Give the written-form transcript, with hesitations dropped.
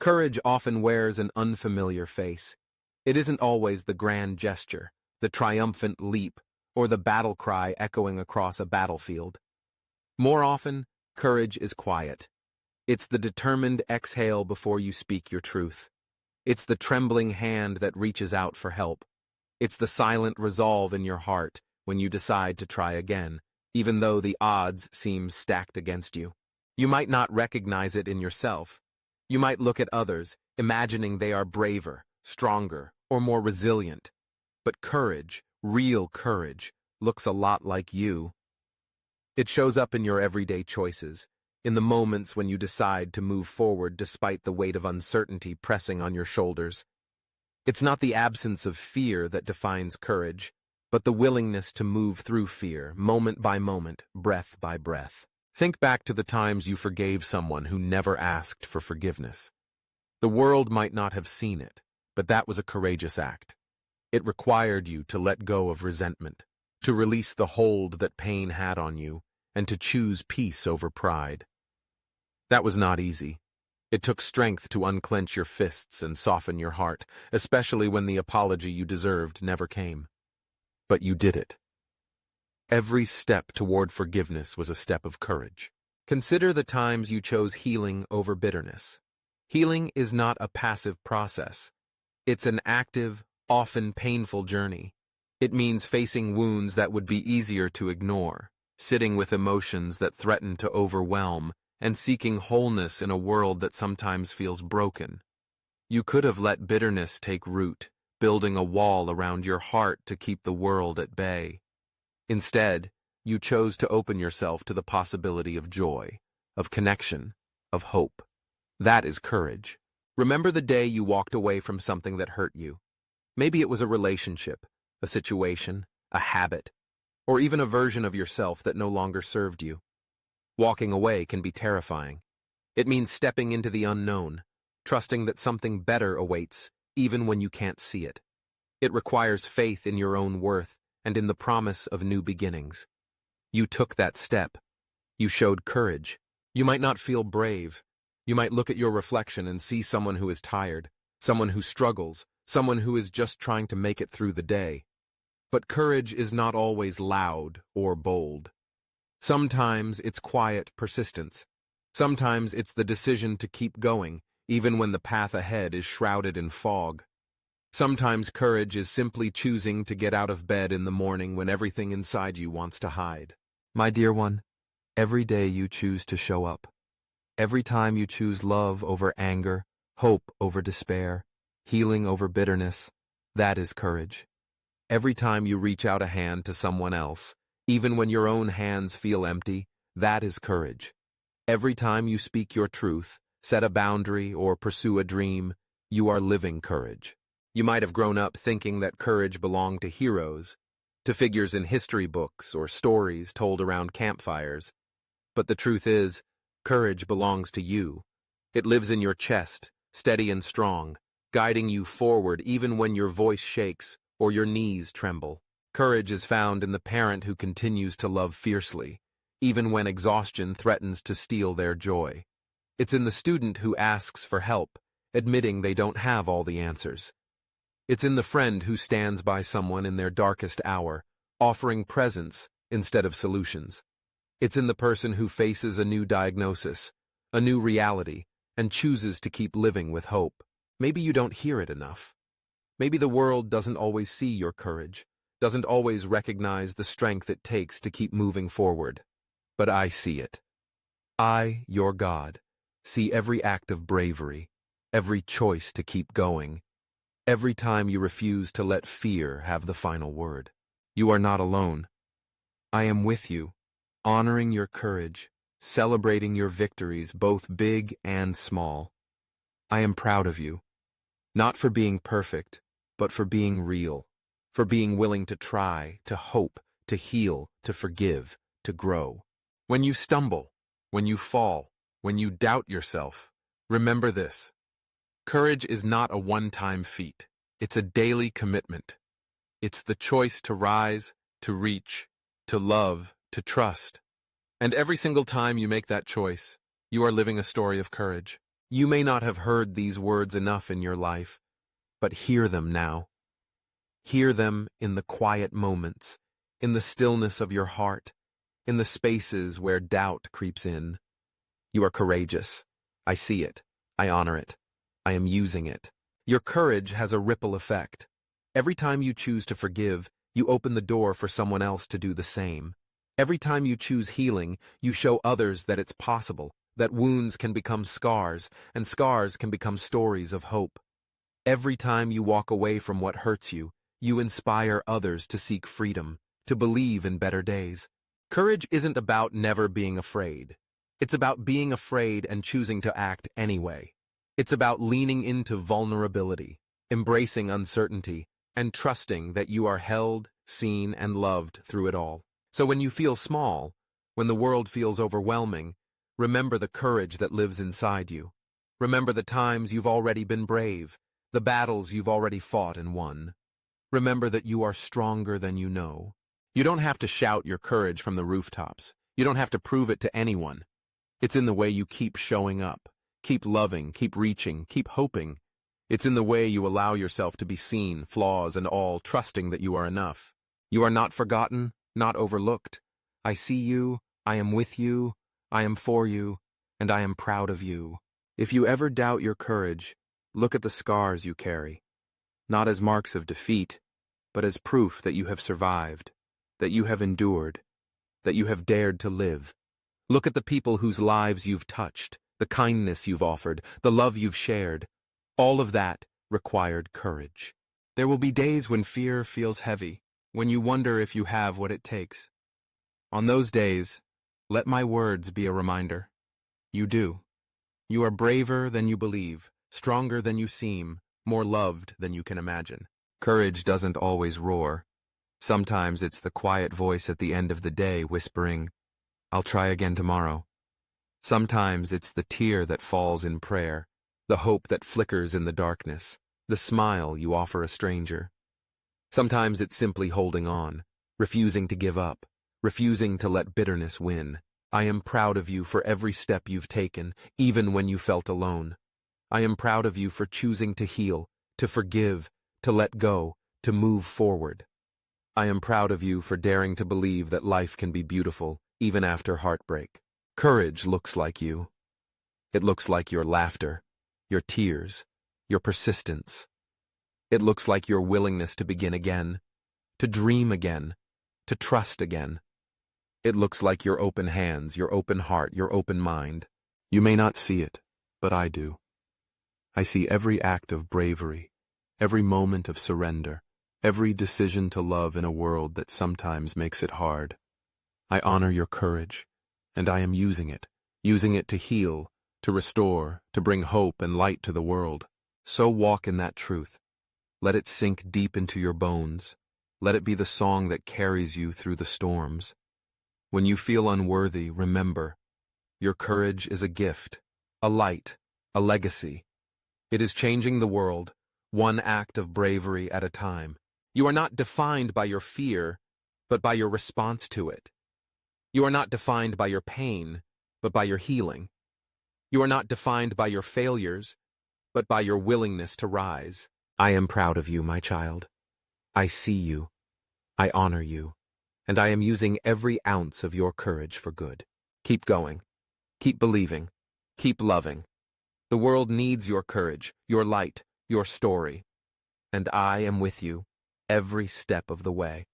Courage often wears an unfamiliar face. It isn't always the grand gesture, the triumphant leap, or the battle cry echoing across a battlefield. More often, courage is quiet. It's the determined exhale before you speak your truth. It's the trembling hand that reaches out for help. It's the silent resolve in your heart when you decide to try again, even though the odds seem stacked against you. You might not recognize it in yourself. You might look at others, imagining they are braver, stronger, or more resilient. But courage, real courage, looks a lot like you. It shows up in your everyday choices, in the moments when you decide to move forward despite the weight of uncertainty pressing on your shoulders. It's not the absence of fear that defines courage, but the willingness to move through fear, moment by moment, breath by breath. Think back to the times you forgave someone who never asked for forgiveness. The world might not have seen it, but that was a courageous act. It required you to let go of resentment, to release the hold that pain had on you, and to choose peace over pride. That was not easy. It took strength to unclench your fists and soften your heart, especially when the apology you deserved never came. But you did it. Every step toward forgiveness was a step of courage. Consider the times you chose healing over bitterness. Healing is not a passive process. It's an active, often painful journey. It means facing wounds that would be easier to ignore, sitting with emotions that threaten to overwhelm, and seeking wholeness in a world that sometimes feels broken. You could have let bitterness take root, building a wall around your heart to keep the world at bay. Instead, you chose to open yourself to the possibility of joy, of connection, of hope. That is courage. Remember the day you walked away from something that hurt you. Maybe it was a relationship, a situation, a habit, or even a version of yourself that no longer served you. Walking away can be terrifying. It means stepping into the unknown, trusting that something better awaits, even when you can't see it. It requires faith in your own worth and in the promise of new beginnings. You took that step. You showed courage. You might not feel brave. You might look at your reflection and see someone who is tired, someone who struggles, someone who is just trying to make it through the day. But courage is not always loud or bold. Sometimes it's quiet persistence. Sometimes it's the decision to keep going, even when the path ahead is shrouded in fog. Sometimes courage is simply choosing to get out of bed in the morning when everything inside you wants to hide. My dear one, every day you choose to show up. Every time you choose love over anger, hope over despair, healing over bitterness, that is courage. Every time you reach out a hand to someone else, even when your own hands feel empty, that is courage. Every time you speak your truth, set a boundary, or pursue a dream, you are living courage. You might have grown up thinking that courage belonged to heroes, to figures in history books or stories told around campfires. But the truth is, courage belongs to you. It lives in your chest, steady and strong, guiding you forward even when your voice shakes or your knees tremble. Courage is found in the parent who continues to love fiercely, even when exhaustion threatens to steal their joy. It's in the student who asks for help, admitting they don't have all the answers. It's in the friend who stands by someone in their darkest hour, offering presence instead of solutions. It's in the person who faces a new diagnosis, a new reality, and chooses to keep living with hope. Maybe you don't hear it enough. Maybe the world doesn't always see your courage, doesn't always recognize the strength it takes to keep moving forward. But I see it. I, your God, see every act of bravery, every choice to keep going, every time you refuse to let fear have the final word. You are not alone. I am with you, honoring your courage, celebrating your victories, both big and small. I am proud of you, not for being perfect, but for being real, for being willing to try, to hope, to heal, to forgive, to grow. When you stumble, when you fall, when you doubt yourself, remember this. Courage is not a one-time feat. It's a daily commitment. It's the choice to rise, to reach, to love, to trust. And every single time you make that choice, you are living a story of courage. You may not have heard these words enough in your life, but hear them now. Hear them in the quiet moments, in the stillness of your heart, in the spaces where doubt creeps in. You are courageous. I see it. I honor it. I am using it. Your courage has a ripple effect. Every time you choose to forgive, you open the door for someone else to do the same. Every time you choose healing, you show others that it's possible, that wounds can become scars, and scars can become stories of hope. Every time you walk away from what hurts you, you inspire others to seek freedom, to believe in better days. Courage isn't about never being afraid. It's about being afraid and choosing to act anyway. It's about leaning into vulnerability, embracing uncertainty, and trusting that you are held, seen, and loved through it all. So when you feel small, when the world feels overwhelming, remember the courage that lives inside you. Remember the times you've already been brave, the battles you've already fought and won. Remember that you are stronger than you know. You don't have to shout your courage from the rooftops. You don't have to prove it to anyone. It's in the way you keep showing up, keep loving, keep reaching, keep hoping. It's in the way you allow yourself to be seen, flaws and all, trusting that you are enough. You are not forgotten, not overlooked. I see you, I am with you, I am for you, and I am proud of you. If you ever doubt your courage, look at the scars you carry, not as marks of defeat, but as proof that you have survived, that you have endured, that you have dared to live. Look at the people whose lives you've touched, the kindness you've offered, the love you've shared. All of that required courage. There will be days when fear feels heavy, when you wonder if you have what it takes. On those days, let my words be a reminder. You do. You are braver than you believe, stronger than you seem, more loved than you can imagine. Courage doesn't always roar. Sometimes it's the quiet voice at the end of the day whispering, "I'll try again tomorrow." Sometimes it's the tear that falls in prayer, the hope that flickers in the darkness, the smile you offer a stranger. Sometimes it's simply holding on, refusing to give up, refusing to let bitterness win. I am proud of you for every step you've taken, even when you felt alone. I am proud of you for choosing to heal, to forgive, to let go, to move forward. I am proud of you for daring to believe that life can be beautiful, even after heartbreak. Courage looks like you. It looks like your laughter, your tears, your persistence. It looks like your willingness to begin again, to dream again, to trust again. It looks like your open hands, your open heart, your open mind. You may not see it, but I do. I see every act of bravery, every moment of surrender, every decision to love in a world that sometimes makes it hard. I honor your courage, and I am using it to heal, to restore, to bring hope and light to the world. So walk in that truth. Let it sink deep into your bones. Let it be the song that carries you through the storms. When you feel unworthy, remember, your courage is a gift, a light, a legacy. It is changing the world, one act of bravery at a time. You are not defined by your fear, but by your response to it. You are not defined by your pain, but by your healing. You are not defined by your failures, but by your willingness to rise. I am proud of you, my child. I see you. I honor you. And I am using every ounce of your courage for good. Keep going. Keep believing. Keep loving. The world needs your courage, your light, your story. And I am with you every step of the way.